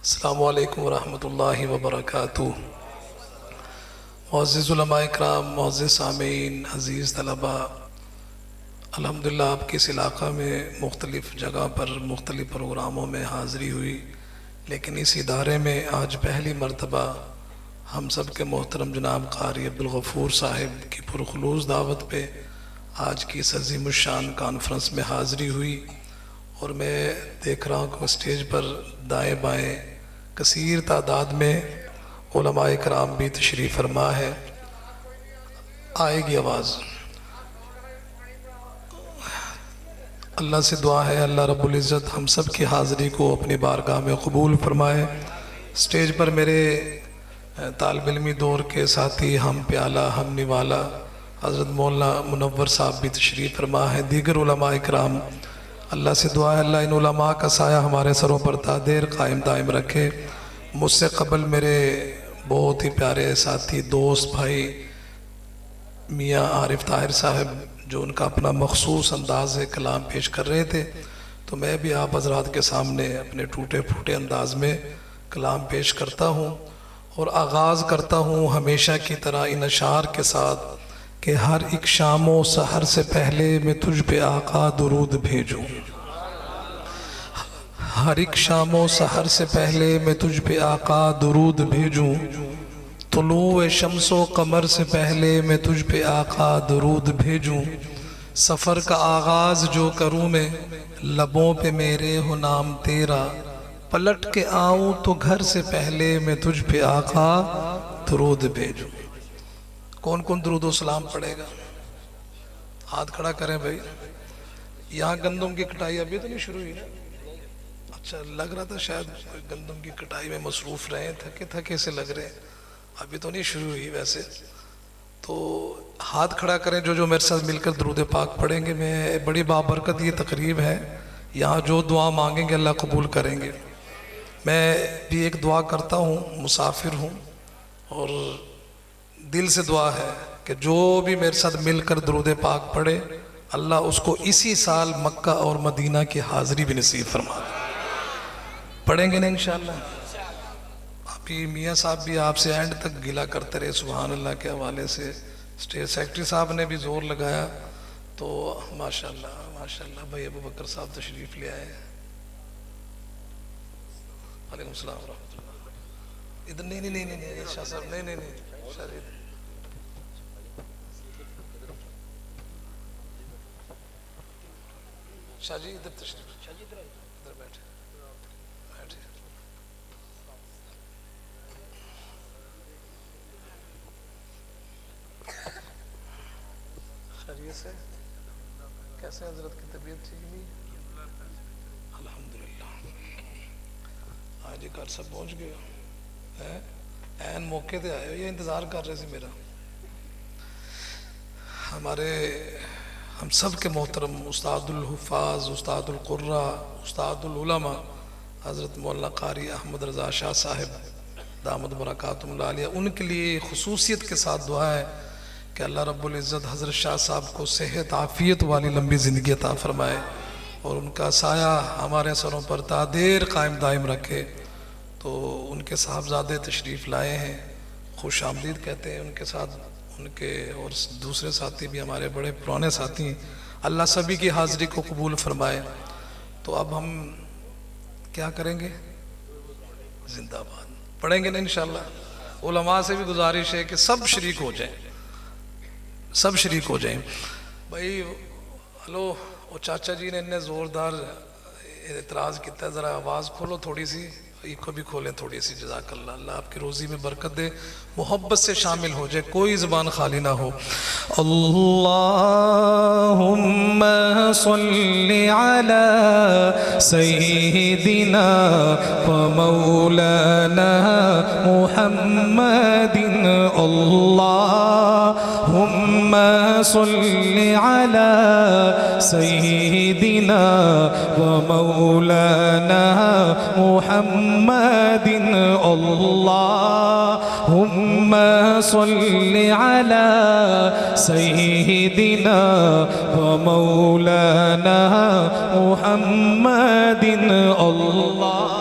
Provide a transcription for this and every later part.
अस्सलामु अलैकुम वरहमतुल्लाहि वबरकातुहू। मुअज़्ज़िज़ उलमा इकराम, मुअज़्ज़िज़ सामीन, अज़ीज़ तलबा, अल्हम्दुलिल्लाह आपके इस इलाक़ा में मुख्तलिफ़ जगह पर मुख्तलिफ़ प्रोग्रामों में हाज़िरी हुई, लेकिन इस इदारे में आज पहली मरतबा हम सब के मोहतरम जनाब क़ारी अब्दुल गफ़ूर साहिब की पुरखुलूस दावत पे आज की इस अज़ीमुश्शान कॉन्फ्रेंस में हाज़िरी हुई। और मैं देख रहा हूँ कि स्टेज पर दाएँ बाएँ कसीर तादाद में उलमाए कराम भी तशरीफ़ फरमा है। आएगी आवाज़। अल्लाह से दुआ है अल्लाह रब्बुल इज़्ज़त हम सब की हाज़िरी को अपनी बारगाह में कबूल फरमाए। स्टेज पर मेरे तालिब इल्मी दौर के साथी हम प्याला हम निवाला हज़रत मौलाना मुनव्वर साहब भी तशरीफ़ फरमा है। दीगर उलमाए कराम, अल्लाह से दुआ है अल्लाह इन उलमा का साया हमारे सरों पर तादेर कायम दायम रखे। मुझसे कबल मेरे बहुत ही प्यारे साथी दोस्त भाई मियाँ आरिफ ताहिर साहब जो उनका अपना मखसूस अंदाज़ कलाम पेश कर रहे थे, तो मैं भी आप हज़रात के सामने अपने टूटे फूटे अंदाज में कलाम पेश करता हूँ और आगाज़ करता हूँ हमेशा की तरह इन अशार के साथ कि हर एक शामो सहर से पहले मैं तुझ पे आका दुरूद भेजूँ। हर एक शामो सहर से पहले मैं तुझ पे आका दुरूद भेजूँ। तुलूए शम्सो कमर से पहले मैं तुझ पे आका दुरूद भेजूँ। सफ़र का आगाज़ जो करूँ मैं लबों पे मेरे हो नाम तेरा। पलट के आऊँ तो घर से पहले मैं तुझ पे आका दुरूद भेजूँ। कौन कौन दुरूद व सलाम पढ़ेगा? हाथ खड़ा करें भाई। यहाँ गंदम की कटाई अभी तो नहीं शुरू हुई ना? अच्छा, लग रहा था शायद गंदम की कटाई में मसरूफ़ रहे, थके थके से लग रहे, अभी तो नहीं शुरू हुई। वैसे तो हाथ खड़ा करें जो जो मेरे साथ मिलकर दुरूद पाक पढ़ेंगे। मैं बड़ी बाबरकत ये तकरीब है, यहाँ जो दुआ मांगेंगे अल्लाह कबूल करेंगे। मैं भी एक दुआ करता हूँ, मुसाफिर हूँ और दिल से दुआ है कि जो भी मेरे साथ मिलकर दुरूद पाक पढ़े अल्लाह उसको इसी साल मक्का और मदीना की हाज़िरी भी नसीब फरमा दे। पढ़ेंगे ना इंशाअल्लाह? अभी मियाँ साहब भी आपसे एंड तक गिला करते रहे सुभान अल्लाह के हवाले से। स्टेज सेक्रेटरी साहब ने भी जोर लगाया, तो माशाअल्लाह माशाअल्लाह। भाई अबू बकर साहब तशरीफ़ ले आए। वालेकुम सलाम व रहमतुल्लाह। इधर नहीं नहीं नहीं नहीं शाह साहब, नहीं नहीं नहीं शायद शाह जी इधर तशरीफ, इधर बैठे बैठे। खैरियत से? कैसे हजरत की तबीयत ठीक नहीं? अल्हम्दुलिल्लाह। आज घर सब पहुंच गए हैं? ऐन मौके पे आए हो या इंतज़ार कर रहे थे मेरा? हमारे हम सब के मोहतरम उस्तादुल हुफ़ाज़, उस्तादुल क़ुर्रा, उस्तादुल उलमा हज़रत मौलाना क़ारी अहमद रज़ा शाह साहिब दामद बरकातुहुल आलिया, उनके लिए खुसूसियत के साथ दुआ है कि अल्लाह रब्बुल इज़्ज़त हज़रत शाह साहब को सेहत आफ़ियत वाली लंबी ज़िंदगी अता फ़रमाए और उनका साया हमारे सरों पर तादेर कायम दायम रखे। तो उनके साहबज़ादे तशरीफ़ लाए हैं, खुश आमदीद कहते हैं उनके साथ उनके और दूसरे साथी भी हमारे बड़े पुराने साथी। अल्लाह सभी की हाज़िरी को कबूल फरमाए। तो अब हम क्या करेंगे? जिंदाबाद पढ़ेंगे ना इंशाअल्लाह। उलमा से भी गुजारिश है कि सब शरीक हो जाएं, सब शरीक हो जाएं। भाई हेलो, वो चाचा जी ने इन्ने ज़ोरदार एतराज़ किया, ज़रा आवाज़ खोलो थोड़ी सी, को भी खोलें थोड़ी सी। जज़ाकल्लाह, अल्लाह आपकी रोज़ी में बरकत दे, मोहब्बत से शामिल हो जाए, कोई ज़बान खाली ना हो। अल्लाहुम्मा सल्लि अला सय्यिदिना व मौलाना मुहम्मदिन। अल्लाहुम्मा सल्लि अला सय्यिदिना व मौलाना मुहम्मदिन। अल्लाहुम्मा सल्लि अला सय्यिदिना व मौलाना मुहम्मदिन। अल्लाह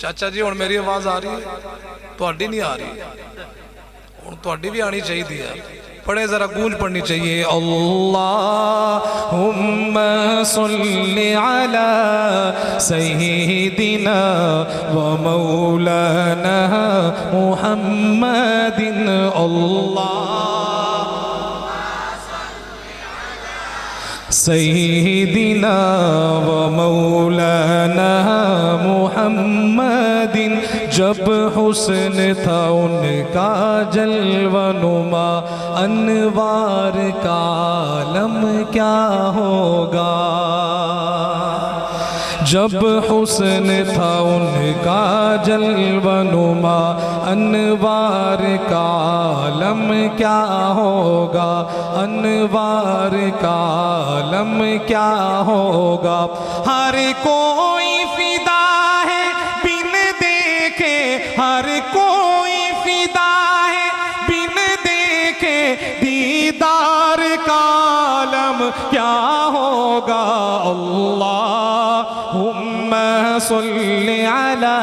चाचा जी हुण मेरी आवाज आ रही है, तुहाडी नहीं आ रही, हुण तुहाडी भी आनी चाहिए है। पढ़े जरा, गूंज पढ़नी चाहिए। अल्लाहुम्मा सल्लि अला सय्यिदिना व मौलाना मुहम्मदिन। सय्यिदिना व मौलाना मुहम्मदिन। जब हुस्न था उनका जलवनुमा, अनवार का आलम क्या होगा। जब हुस्न था उनका जलवनुमा, अनवार का आलम क्या होगा। अनवार का आलम क्या होगा। हर कोई फिदा है बिन देखे, हर कोई फिदा है बिन देखे। दीदार का आलम क्या होगा। अल्लाहुम्मा सल्लि अला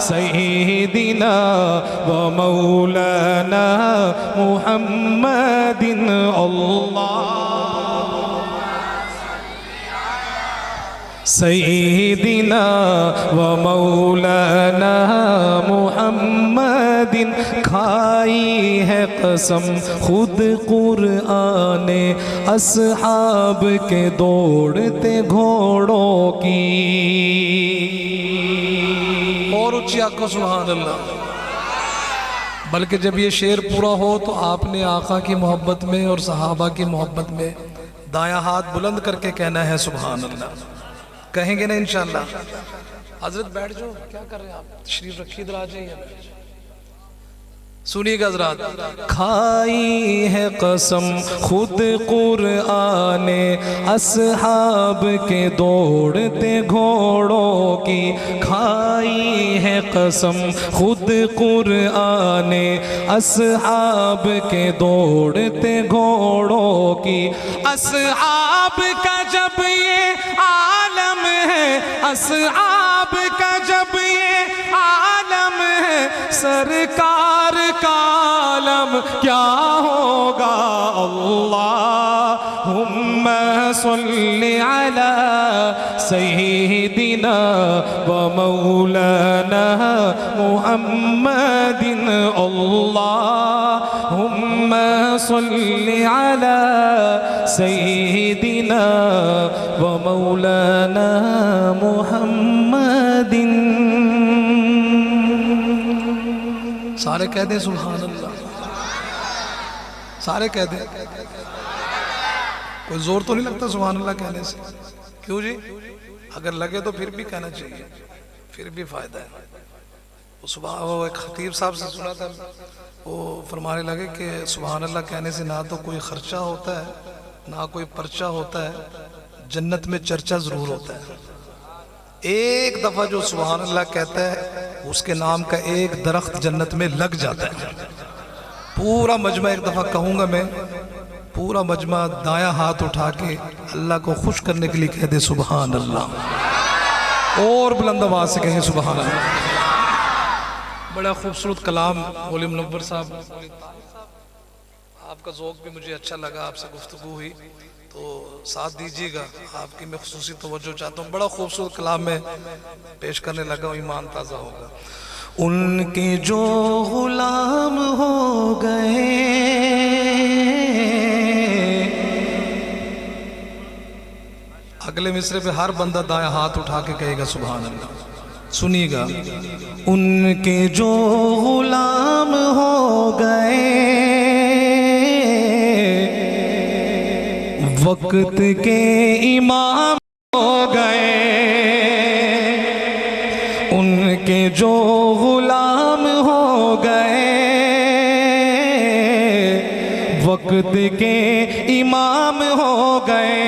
सय्यिदिना व मौलाना मुहम्मदिन। सय्यिदिना व मौलाना मुहम्मदिन। खाई है कसम खुद कुरआने अस्हाब के दौड़ते घोड़ों की। और ऊंची आंखों सुभान अल्लाह। बल्कि जब ये शेर पूरा हो तो आपने आका की मोहब्बत में और सहाबा की मोहब्बत में दायां हाथ बुलंद करके कहना है सुभान अल्लाह। कहेंगे ना इंशाअल्लाह। हजरत बैठ जाओ, क्या कर रहे हैं आप, तशरीफ रखिए, इधर आ जाइए। सुनिएगा हजरत। खाई है कसम खुद कुरआने अस्हाब के दौड़ते घोड़ों की। खाई है कसम खुद कुरआने अस्हाब के दौड़ते घोड़ों की। अस्हाब का जब ये आलम है, अस्हाब का जब ये आलम है, सरकार का आलम क्या होगा। अल्लाहुम्मा सल्लि अला सय्यिदिना व मौलाना मुहम्मदिन। अल्लाहुम्मा सल्लि अला सय्यिदिना व मौलाना मुहम्मदिन। सारे कह दें सुभान अल्लाह, सारे कह दें। कोई जोर तो नहीं लगता सुभान अल्लाह कहने से? क्यों जी? अगर लगे तो फिर भी कहना चाहिए, फिर भी फायदा है। वो एक खतीब साहब से सुना था, वो फरमाने लगे कि सुभान अल्लाह कहने से ना तो कोई खर्चा होता है ना कोई पर्चा होता है, जन्नत में चर्चा जरूर होता है। एक दफा जो सुभान अल्लाह कहता है उसके नाम का एक दरख्त जन्नत में लग जाता है। पूरा मजमा एक दफा कहूंगा मैं, पूरा मजमा दायां हाथ उठा के अल्लाह को खुश करने के लिए कह दे सुभान अल्लाह। और बुलंद आवाज से कहें सुभान अल्लाह। बड़ा खूबसूरत कलाम मौलवी मुनव्वर साहब, आपका ज़ौक़ भी मुझे अच्छा लगा, आपसे गुफ्तगू हुई तो साथ दीजिएगा। आपकी मैं खुसूसी तवज्जो चाहता हूँ। बड़ा खूबसूरत कलाम में पेश करने लगा हूँ, ईमान ताज़ा होगा। उनके जो गुलाम हो गए, अगले मिसरे पे हर बंदा दायां हाथ उठा के कहेगा सुभान अल्लाह। सुनिएगा। उनके जो गुलाम हो गए, वक्त के इमाम हो गए। उनके जो गुलाम हो गए, वक्त के इमाम हो गए।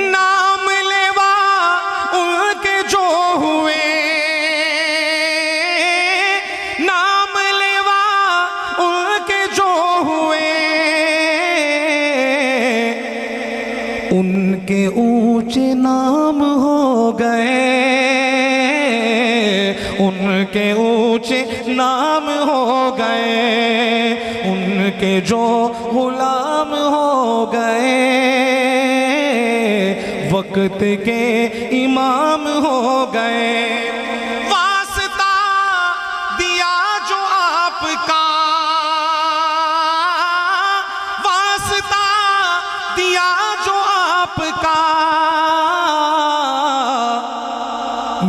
नाम लेवा उनके जो हुए, नाम लेवा उनके जो हुए, उनके ऊंचे नाम हो गए। के ऊंचे नाम हो गए, उनके जो गुलाम हो गए, वक्त के इमाम हो गए। वास्ता दिया जो आपका, वास्ता दिया जो आपका,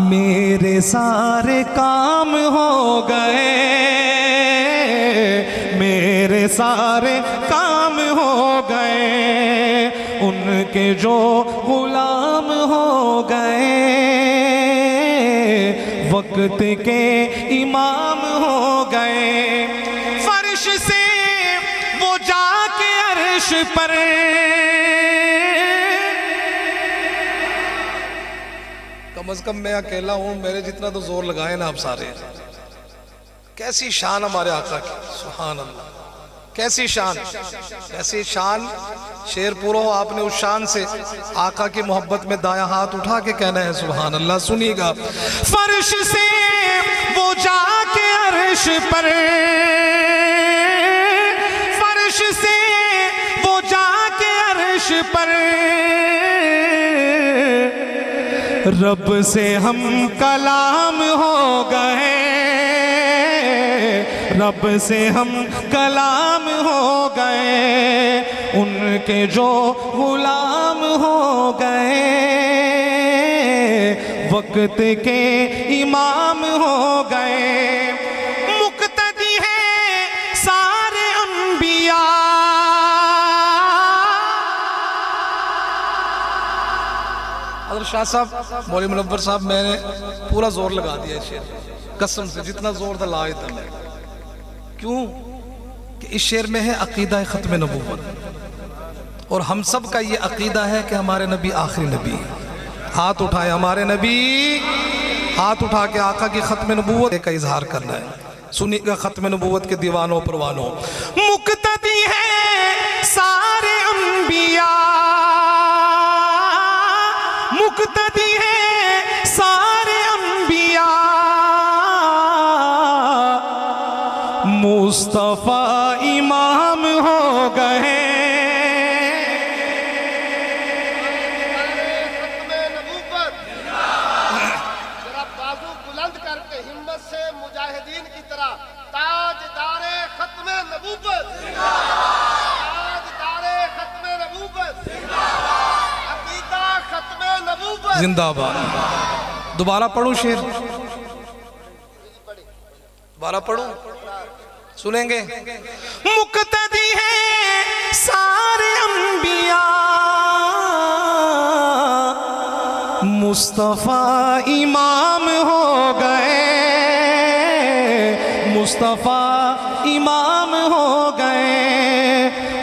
मेरे सारे काम हो गए, मेरे सारे काम हो गए, उनके जो गुलाम हो गए, वक्त के इमाम हो गए। फर्श से वो जाके अर्श पर, कम से कम मैं अकेला हूं, मेरे जितना तो जोर लगाए ना आप सारे। कैसी शान हमारे आका की, सुभान अल्लाह, कैसी शान, कैसी शान। शेर पूरा हो आपने उस शान से आका की मोहब्बत में दाया हाथ उठा के कहना है सुभान अल्लाह। सुनिएगा, फर्श से वो जाके अर्श पर, फर्श से वो जाके अर्श पर, रब से हम कलाम हो गए, रब से हम कलाम हो गए, उनके जो गुलाम हो गए, वक्त के इमाम हो गए। मुक्तदी है सारे अंबिया, हज़रत शाह साहब, मौलवी मुनव्वर साहब, मैंने पूरा जोर लगा दिया इस शेर, कसम से जितना जोर था ला था मैं। क्यों कि इस शेर में है अकीदा ख़त्म नबूवत, और हम सब का ये अकीदा है कि हमारे नबी आखिरी नबी है। हाथ उठाए हमारे नबी, हाथ उठा के आका की ख़त्म नबूवत का इजहार करना है। सुनिएगा ख़त्म नबूवत के दीवानों परवानों, मुक्तदी है सारे अंबिया, मुक्तदी है सारे अंबिया, मुस्तफा इमाम हो गए। जरा बाजू बुलंद करके हिम्मत से मुजाहिदीन की तरह, ताजदारे खत्मे नबूवत, ताजदारे खत्मे नबूवत, अकीदा खत्मे नबूवत जिंदाबाद। दोबारा पढ़ूं शेर, दोबारा पढ़ूं, सुनेंगे। मुक्तदी है सारे अंबिया, मुस्तफा इमाम हो गए, मुस्तफा इमाम हो गए,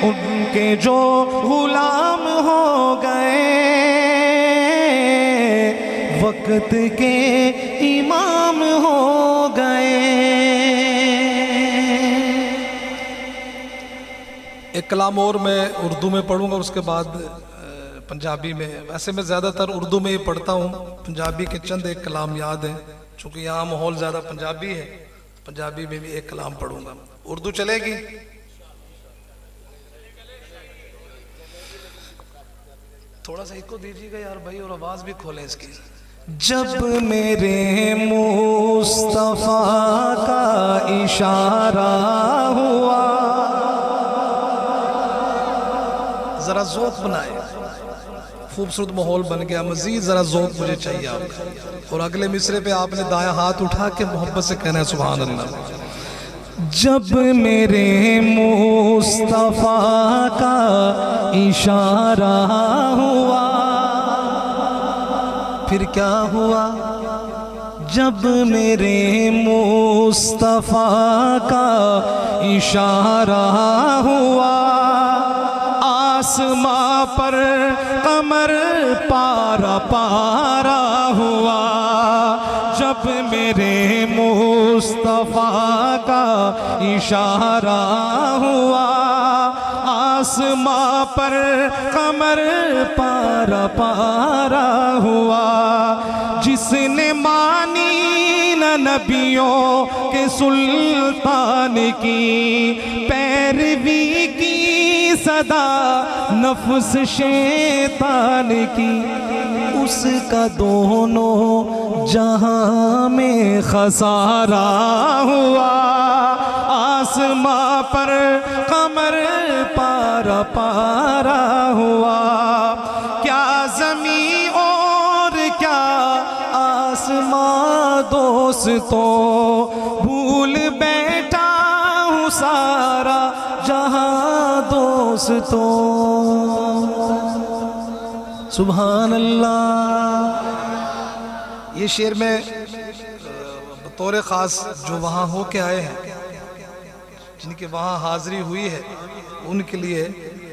उनके जो गुलाम हो गए, वक्त के इमाम हो गए। एक कलाम और मैं उर्दू में पढ़ूंगा, उसके बाद पंजाबी में। वैसे मैं ज़्यादातर उर्दू में ही पढ़ता हूँ, पंजाबी के चंद एक कलाम याद हैं, चूँकि यहाँ माहौल ज़्यादा पंजाबी है, पंजाबी में भी एक कलाम पढ़ूंगा। उर्दू चलेगी? थोड़ा सा इको दीजिएगा यार भाई, और आवाज़ भी खोलें इसकी। जब मेरे मुस्तफा का इशारा हुआ, जरा ज़ौक़ बनाए, खूबसूरत माहौल बन गया, मजीद जरा ज़ौक़ मुझे चाहिए आपका। और अगले मिसरे पे आपने दाया हाथ उठा के मोहब्बत से कहना है सुभान अल्लाह। जब मेरे मुस्तफा का इशारा हुआ, फिर क्या हुआ? जब मेरे मुस्तफा का इशारा हुआ, आसमां पर कमर पारा पारा हुआ। जब मेरे मुस्तफा का इशारा हुआ, आसमां पर कमर पारा पारा हुआ, जिसने मानी न नबियों के सुल्तान की, पैरवी की सदा नफ्स शैतान की, उसका दोनों जहां में खसारा हुआ। आसमां पर कमर पारा पारा हुआ, क्या ज़मीं और क्या आसमां दोस्तों, भूल बैठा हूँ सारा जहां दोस्तों। सुभान अल्लाह। ये शेर में बतौर ख़ास जो वहाँ हो के आए हैं, जिनके वहाँ हाज़िरी हुई है, उनके लिए,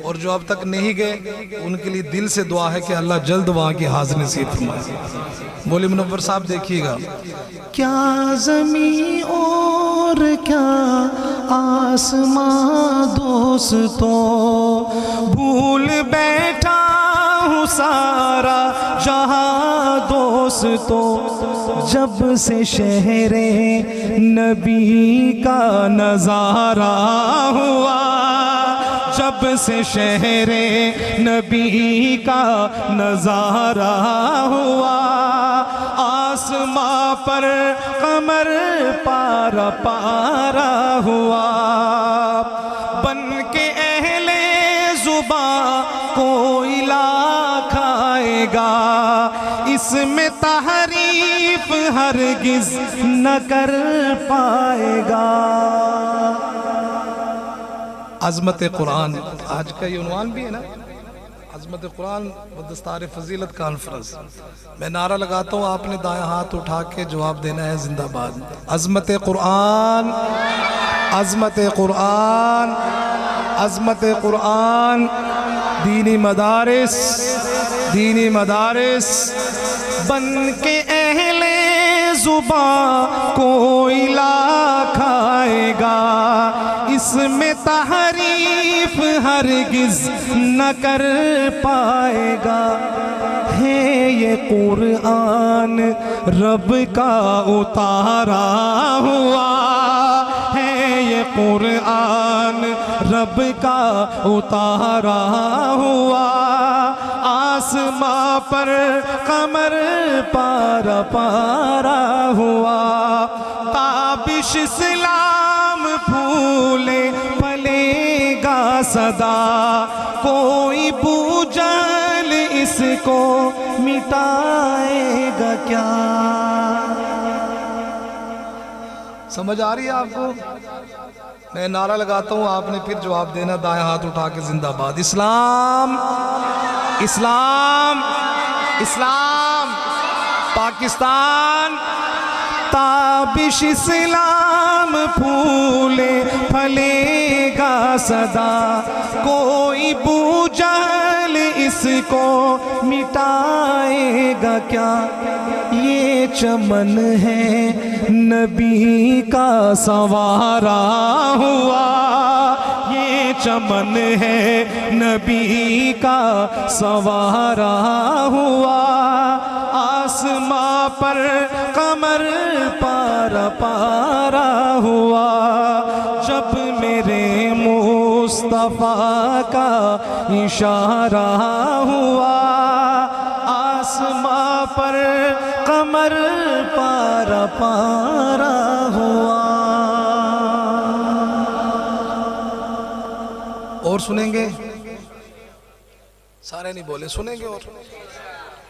और जो अब तक नहीं गए उनके लिए दिल से दुआ है कि अल्लाह जल्द वहाँ की हाज़िरी नसीब फरमाए। मौलवी मुनव्वर साहब देखिएगा, क्या ज़मीं और क्या आसमां दोस्तों, भूल बैठा हूँ सारा जहां दोस्तों, जब से शहरे नबी का नजारा हुआ, जब से शहरे नबी का नजारा हुआ, आसमां पर कमर पारा पारा हुआ, बन के अहले जुबां कोई ला खाएगा, इसमें तहरीफ हरगिज न कर पाएगा। अज़मत कुरान आज का ये उन्वान भी है ना, अज़मत कुरान व दस्तार फजीलत कॉन्फ्रेंस। मैं नारा लगाता हूँ, आपने दायां हाथ उठा के जवाब देना है जिंदाबाद। अज़मत कुरान, अज़मत कुरान, अज़मत कुरान। दीनी मदारिस, दीनी मदारिस, बन के अहले जुबां कोई ला खाएगा, इसमें तहरीफ हरगिज न कर पाएगा। है ये कुरान रब का उतारा हुआ, है ये कुरान रब का उतारा हुआ, आसमां पर कमर पारा पारा हुआ, ताबिश इस्लाम फूले फलेगा सदा, कोई बूझल इसको मिटाएगा क्या। समझ आ रही है आपको? मैं नारा लगाता हूँ, आपने फिर जवाब देना, दाएं हाथ उठा के जिंदाबाद। इस्लाम, इस्लाम, इस्लाम, पाकिस्तान। ताबिश इस्लाम फूले फलेगा सदा, कोई बूझल इसको मिटाएगा क्या। ये चमन है नबी का संवारा हुआ, ये चमन है नबी का संवारा हुआ, आसमां पर कमर पारा पारा हुआ, जब मेरे मुस्तफ़ा का इशारा हुआ, आसमां पर कमर पारा पारा हुआ। और सुनेंगे? सारे नहीं बोले, सुनेंगे। और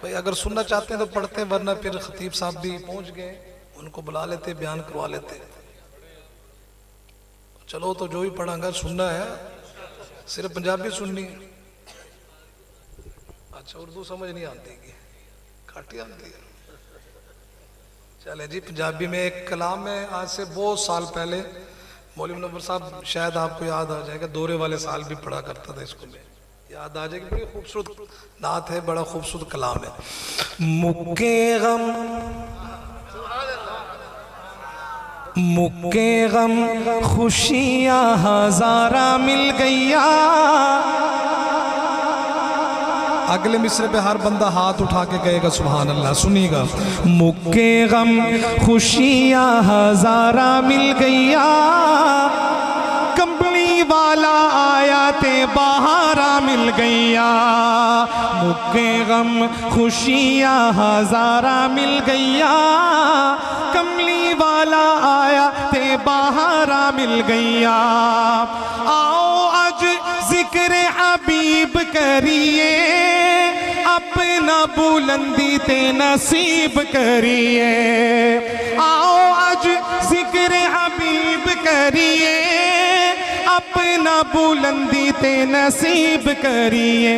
भाई अगर सुनना चाहते हैं तो पढ़ते हैं, वरना फिर खतीब साहब भी पहुंच गए, उनको बुला लेते, बयान करवा लेते। चलो तो जो भी पढ़ांगा सुनना है, सिर्फ पंजाबी सुननी है। अच्छा, उर्दू समझ नहीं आती, काटी आती है। चले जी, पंजाबी में एक कलाम है, आज से बहुत साल पहले मौलवी मुनव्वर साहब, शायद आपको याद आ जाएगा, दौरे वाले साल भी पढ़ा करता था इसको, में याद आ जाएगी। बड़ी खूबसूरत नात है, बड़ा खूबसूरत कलाम है। मुक्के गम मुक्के गम खुशियाँ हजारा मिल गईया। अगले मिसरे पे हर बंदा हाथ उठा के कहेगा सुभान अल्लाह। सुनिएगा, मुक्के गम खुशियाँ हजारा मिल गईया, कंबली वाला आया ते बहारा मिल गईया। मुक्के गम खुशियाँ हजारा मिल गईया, कमली वाला आया ते बहारा मिल गईया। आओ आज जिक्र हबीब करिए, अपना बुलंदी ते नसीब करिए। आओ आज जिक्र हबीब करिए, अपना बुलंदी ते नसीब करिए।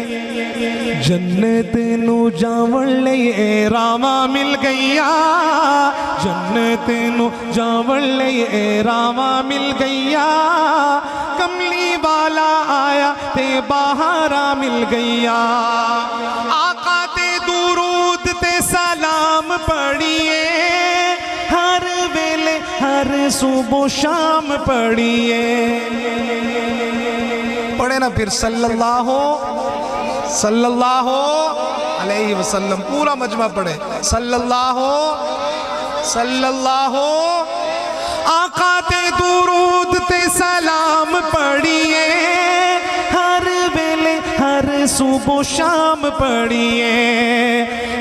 जन्नत नू जावण लई रावा मिल गईया, जन्नत नू जावण लई रावा मिल गईया, कमली वाला आया ते बहारा मिल गईया। आका ते दुरूद ते सलाम पढ़िए, हर वेले हर सुबह शाम पढ़िए। पढ़े ना फिर सल्लल्लाहु अलैहि वसल्लम, पूरा मजमा पढ़े सल्लल्लाहु। आका ते दुरूद ते सलाम पढ़िए, हर वेले हर सुबह शाम पढ़िए।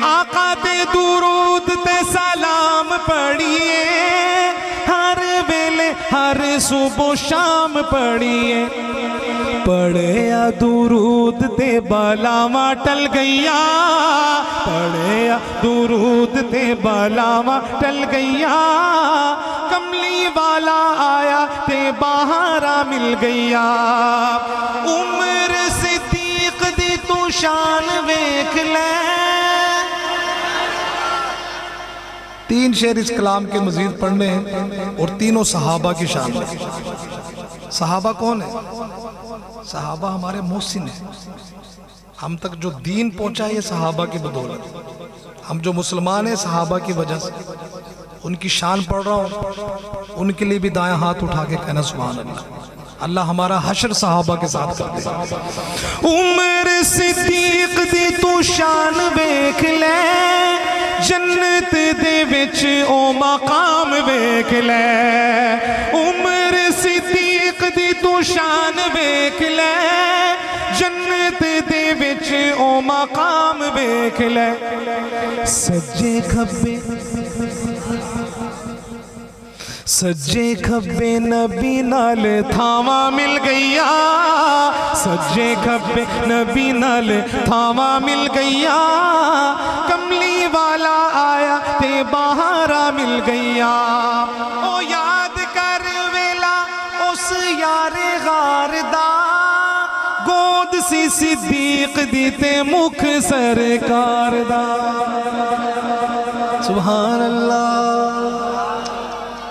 आका ते दुरूद ते सलाम पढ़िए, हर वेले हर सुबह शाम पढ़िए। पढ़िया दुरूद ते बलावा टल गईया, पढ़िया दुरूद ते बलावा टल गईया, कमली वाला आया ते बहारा मिल गईया। उम्र सिद्दीक दी तू शान वेख ले। तीन शेर इस कलाम के मजीद पढ़ने हैं और तीनों सहाबा की शान में। सहाबा कौन है? सहाबा हमारे मोहसिन है। हम तक जो दीन पहुंचा ये सहाबा की बदौलत। हम जो मुसलमान हैं सहाबा की वजह से। उनकी शान पढ़ रहा हूँ, उनके लिए भी दायां हाथ उठा के कहना सुभान अल्लाह। अल्लाह हमारा हशर सहाबा के साथ कर दे। उम्र सिद्दीक दी तू शान वेख ले, जन्नत दे विच ओ मकाम वेख ले। उम्र सिद्दीक दी तू शान वेख ले, जन्नत दे विच ओ मकाम वेख ले। सज्जे खब्बे नबी नाल थावा मिल गईया, सज्जे खब्बे नबी नाल थावा मिल गईया, कमली वाला आया ते बहारा मिल गईया। ओ याद कर वेला उस यारे गार दा, गोद सी सिद्दीक दी ते मुख सरकार दा। सुभान अल्लाह,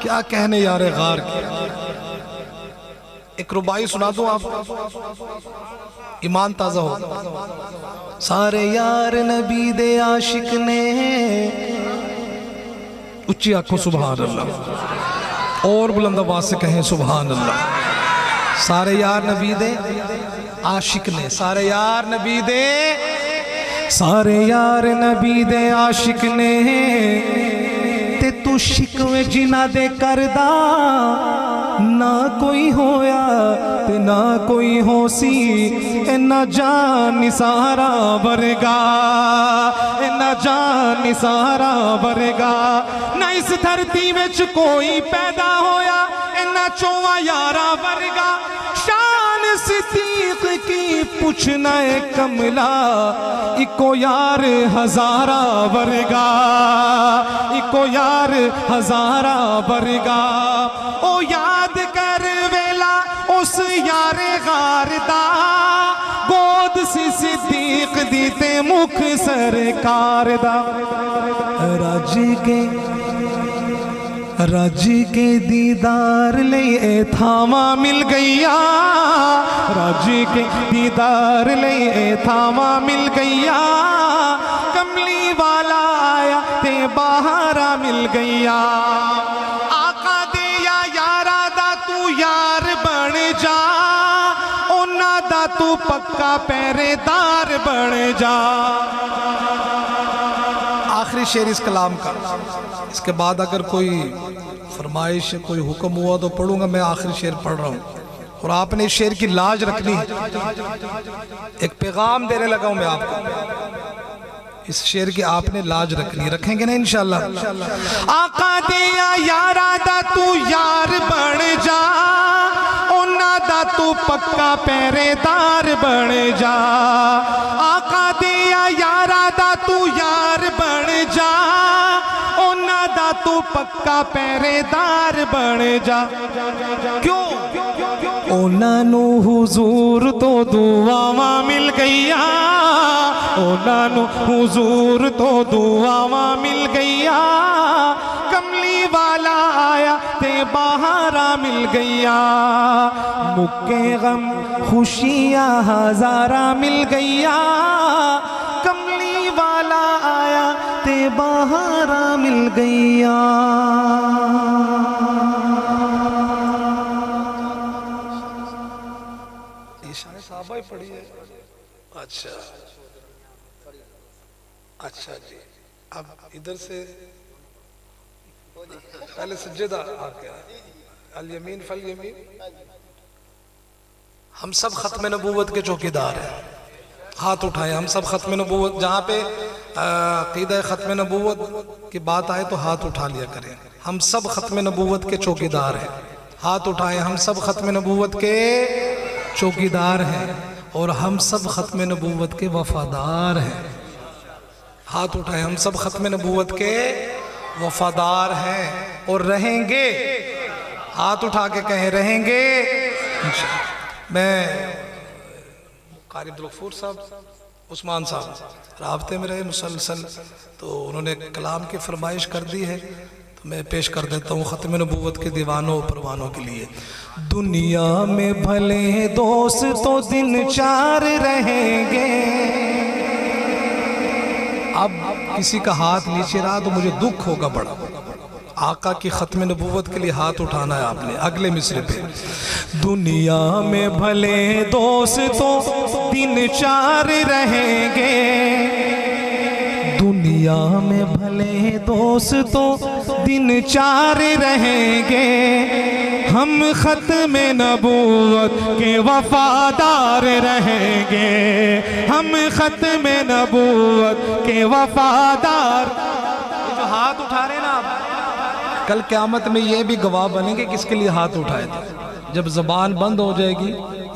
क्या कहने यारे गार की। एक रुबाई सुना दूं आपको, ईमान ताजा हो। सारे यार नबी दे आशिक ने, उच्ची आंखों सुभान अल्लाह, और बुलंद आवाज से कहें सुभान अल्लाह। सारे यार नबी दे आशिक ने, सारे यार नबी दे, सारे यार नबी दे आशिक ने, ते तू शिकवे जिना दे करदा, ना कोई होया ते ना कोई होसी, इन्ना जान निसारा वर्गा, इन्ना जान निसारा वर्गा। ना इस धरती विच कोई पैदा होया इन्ना चौवा यारा वर्गा। शान सिद्दीक की पुछना है कमला, इको यार हजारा वर्गा, इको यार हजारा वर्गा। ओ याद कर वेला उस यारे गार दा, गोद सी सिद्दीक दी ते मुख सरकार दा। रज के दीदार ले थावा मिल गईया, रज के दीदार ले थावा मिल गईया, कमली वाला आया ते बहारा मिल गईया। आका दे दा तू पक्का पहरेदार बन जा। आखिरी शेर इस कलाम का। इसके बाद अगर कोई फरमाइश कोई हुक्म हुआ तो पढ़ूंगा। मैं आखिरी शेर पढ़ रहा हूँ और आपने इस शेर की लाज रखनी है। एक पैगाम देने लगा हूं मैं आपको, इस शेर की आपने लाज रखनी। रखेंगे ना इंशाल्लाह। आका दिया यारा दा तू यार बन जा, उन्ना दा तू पक्का पहरेदार बन जा। आका दिया यारा दा तू यार बन जा, उन्ना दा तू पक्का पहरेदार बन जा। क्यों? उन्हां नू हुजूर तो दुआवां मिल गईया, उन्हां नू हुजूर तो दुआवां मिल गईया। कमली वाला आया ते बहारा मिल गईया, मुक्के गम खुशियां हजारा मिल गईया। कमली वाला आया ते बहारा मिल गईया। साहबा ही पढ़ी है। अच्छा अच्छा जी। अब इधर से पहले सज्जदा आके अल यमीन फल यमीन। हम सब खत्म नबूवत के चौकीदार हैं। हाथ उठाए हम सब खत्म नबूवत। जहाँ पे अक़ीदा खत्म नबूवत की बात आए तो हाथ उठा लिया करें। हम सब खत्म नबूवत के चौकीदार हैं। हाथ उठाए हम सब खत्म नबूवत के चौकीदार हैं और हम सब खत्म नबूवत के वफादार हैं। हाथ उठाए हम सब खत्म नबूवत के वफादार हैं और रहेंगे। हाथ उठा के कहें रहेंगे। मैं कारी अब्दुल साहब उस्मान साहब राब्ते में रहे मुसलसल, तो उन्होंने कलाम की फरमाइश कर दी है तो मैं पेश कर देता हूँ ख़त्म नबूवत के दीवानों परवानों के लिए। दुनिया में भले दोस्त तो दिन चार रहेंगे। अब किसी का हाथ नीचे रहा तो मुझे दुख होगा बड़ा। आका की ख़त्म नबूवत के लिए हाथ उठाना है आपने। अगले मिसरे पे दुनिया में भले दोस्त तो दिन चार रहेंगे। दुनिया में भले दोस्त तो दिन चार रहेंगे। हम ख़त्म नबूवत के वफादार रहेंगे। हम ख़त्म नबूवत के वफादार। जो हाथ उठा रहे ना आप, कल क़यामत में ये भी गवाह बनेंगे किसके लिए हाथ उठाए थे। जब ज़बान बंद हो जाएगी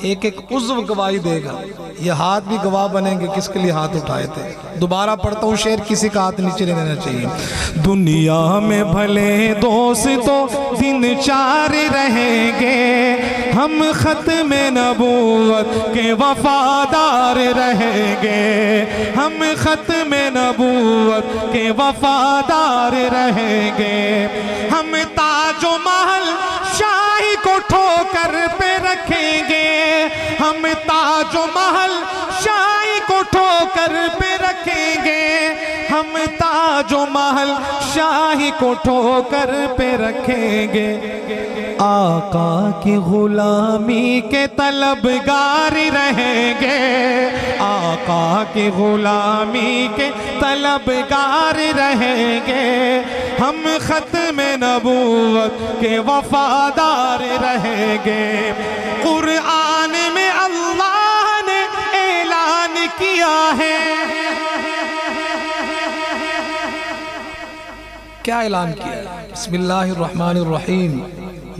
एक एक उज़्व गवाही देगा। ये हाथ भी गवाह बनेंगे किसके लिए हाथ उठाए थे। दोबारा पढ़ता हूँ शेर, किसी का हाथ नीचे नहीं रहना चाहिए। दुनिया में भले दोस्त तो दिन चार रहेंगे। हम ख़त्म नबूवत के वफादार रहेंगे। हम ख़त्म नबूवत के वफादार रहेंगे। हम ताजो महल शाही को ठोकर पे रखेंगे। हम ताजो महल शाही को ठोकर पे रखेंगे। हम ताजो महल शाही को ठोकर पे रखेंगे। आका की गुलामी के तलबगार रहेंगे। आका की गुलामी के तलबगार रहेंगे। हम ख़त्म नबूवत के वफादार रहेंगे। कुरान में अल्लाह ने ऐलान किया है। क्या ऐलान किया? बिस्मिल्लाहिर्रहमानिर्रहीम।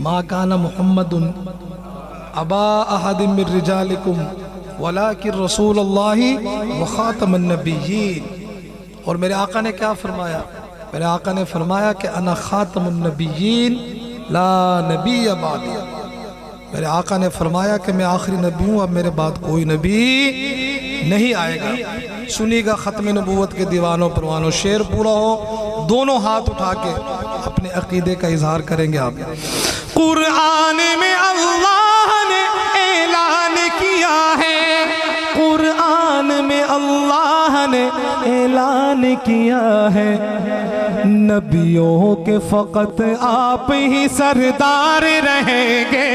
मा काना मुहम्मदुन अबा अहदिम मिर रिजालिकुम वलाकिन रसूलुल्लाहि व खातमुन नबिय्यीन। और मेरे आका ने क्या फरमाया? मेरे आका ने फरमाया कि अना खातमुन नबिय्यीन ला नबिय्य बादी। मेरे आका ने फरमाया कि मैं आखिरी नबी हूँ, अब मेरे बाद कोई नबी नहीं आएगा। सुनिएगा ख़त्म नबूवत के दीवानों परवानों, शेर पूरा हो, दोनों हाथ उठा के अपने अकीदे का इजहार करेंगे आप। कुरान में अल्लाह ने ऐलान किया है। कुरान में अल्लाह ने ऐलान किया है, नबियों के फकत आप ही सरदार रहेंगे,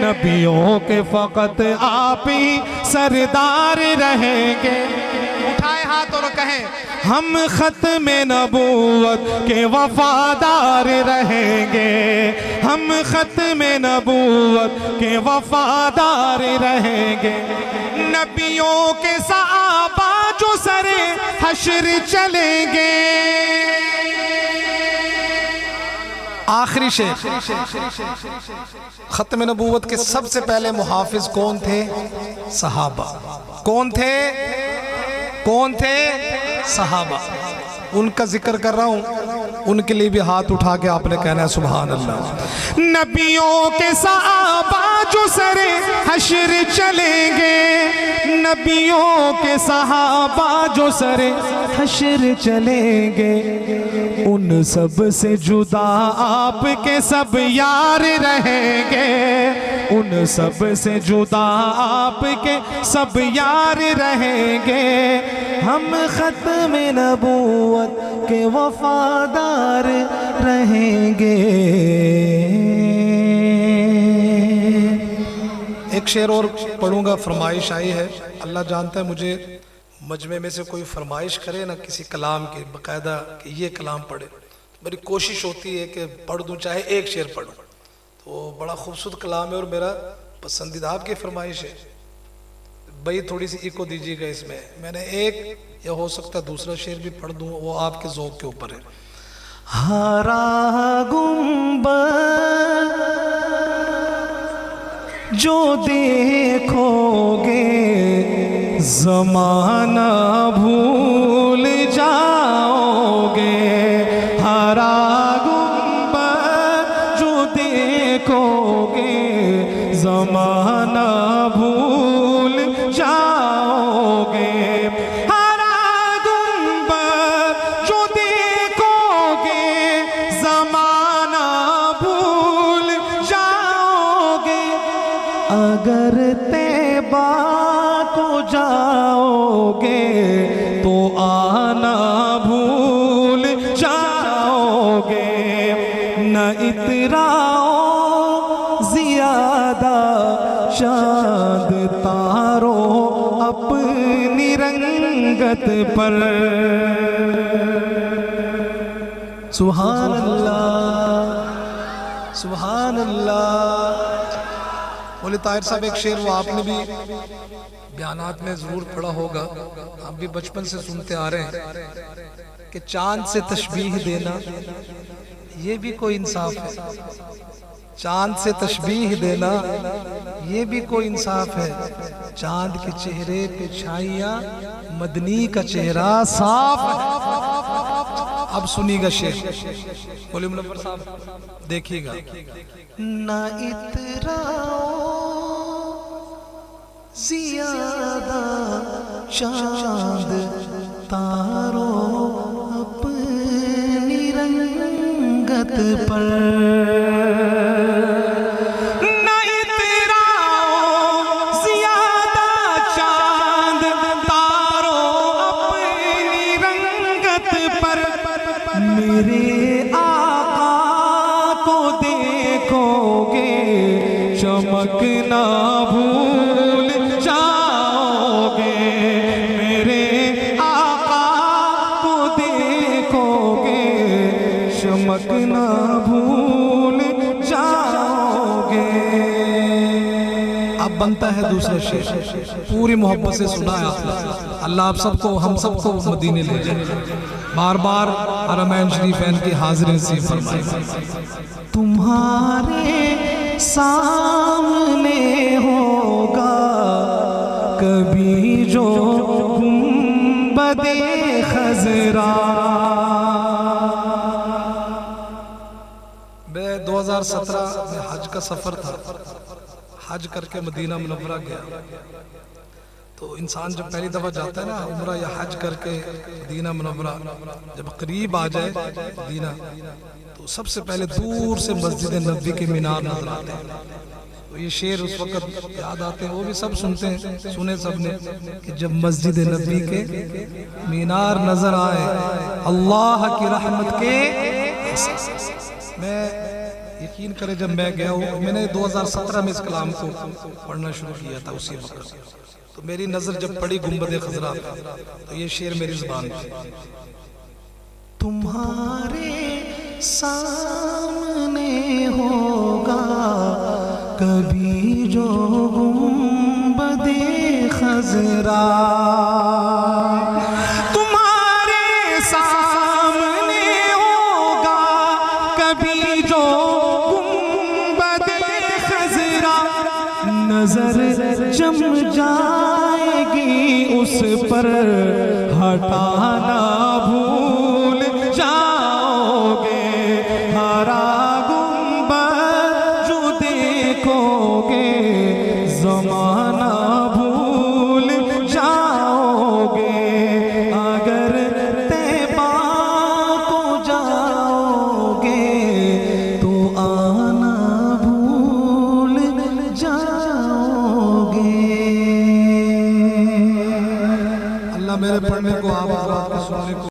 नबियों के फकत आप ही सरदार रहेंगे। उठाए हाथ और कहें हम खत्म नबूवत के वफादार रहेंगे, हम खत्म नबूवत के वफादार रहेंगे। नबियों के सहाबा जो सरे हश्र चलेंगे। आखिरी शेर, खत्म नबूवत के सबसे पहले मुहाफिज कौन थे? सहाबा। कौन थे? कौन थे? सहाबा। उनका जिक्र कर रहा हूं, उनके लिए भी हाथ उठा के आपने कहना है सुभान अल्लाह। नबियों के सहाबा जो सरे हश्र चलेंगे, नबियों के सहाबा जो सरे हश्र चलेंगे, उन सब से जुदा आपके सब यार रहेंगे, उन सब से जुदा आपके सब यार रहेंगे। हम खत्म नबूवत के वफादार रहेंगे। एक शेर और पढ़ूंगा, फरमाइश आई है। अल्लाह जानता है मुझे मजमे में से कोई फरमाइश करे ना किसी कलाम की बाकायदा कि ये कलाम पढ़े, मेरी कोशिश होती है कि पढ़ दूं, चाहे एक शेर पढ़ूं। तो बड़ा खूबसूरत कलाम है और मेरा पसंदीदा आपकी फरमाइश है भाई, थोड़ी सी इको दीजिएगा इसमें। मैंने एक या हो सकता दूसरा शेर भी पढ़ दूं, वो आपके ज़ौक़ के ऊपर है। हरा गुंबद जो देखोगे ज़माना भूल जाओगे, हरा गुंबद जो देखोगे ज़माना भूल जाओगे, हरा गुंबद जो देखोगे ज़माना भूल जाओगे। अगर तैबा को जाओगे तो आना भूल जाओगे, न इतराओ ज़ियादा चाँद तारों अपनी रंगत पर। सुभान अल्लाह, सुभान अल्लाह। बोले ताहिर साहब एक शेर वो आपने भी बयानात में जरूर पढ़ा होगा, आप भी बचपन से सुनते आ रहे हैं कि चांद से तशबीह देना ये भी कोई इंसाफ है, चांद से तशबीह देना ये भी कोई इंसाफ है। चांद के चेहरे पे छाइयां, मदनी का चेहरा साफ है। अब सुनिएगा शेर, बोले मुनव्वर साहब देखिएगा। ना इतराओ ज़ियादा चाँद तारों अपनी रंगत पर, ना इतराओ ज़ियादा चाँद तारों अपनी रंगत पर। मेरे आका को देखोगे चमकना भूल जाओगे, मेरे आका को देखोगे चमकना भूल जाओगे। अब बनता है दूसरा शेर, पूरी मोहब्बत से सुना है आपने। अल्लाह आप सबको, हम सबको मदीने ले जाए, बार बार हरमैन शरीफैन की हाज़िरी नसीब फरमाए। तुम्हारे सामने होगा कभी जो गुंबदे खज़रा। 2017 में हज का सफ़र था, हज करके मदीना मुनव्वरा गया। तो इंसान जब पहली दफ़ा जाता है ना उम्रा या हज करके मदीना मुनव्वरा, जब करीब आ जाए मदीना तो सबसे पहले दूर से मस्जिद नबी के मीनार नजर आते हैं। तो ये शेर उस वक्त याद आते हैं, वो भी सब सुनते हैं, सुने सबने कि जब मस्जिद नबी के मीनार नजर आए अल्लाह की रहमत के। मैं यकीन करें जब मैं गया हूँ, मैंने 2017 में इस कलाम को पढ़ना शुरू किया था उसी वक्त, तो मेरी नजर जब पड़ी गुंबद खजरा तो ये शेर मेरी जुबान पे, तुम्हारे सामने होगा कभी जो गुंबदे खजरा, तुम्हारे सामने होगा कभी जो गुंबदे खजरा, नजर जम जाएगी उस पर हटाना भूल जाओगे, हरा गुंबद जो देखोगे ज़माना भूल जाओगे, अगर तैबा को जाओगे तो आना भूल जाओगे। अल्लाह मेरे पढ़ने को आप सुनने को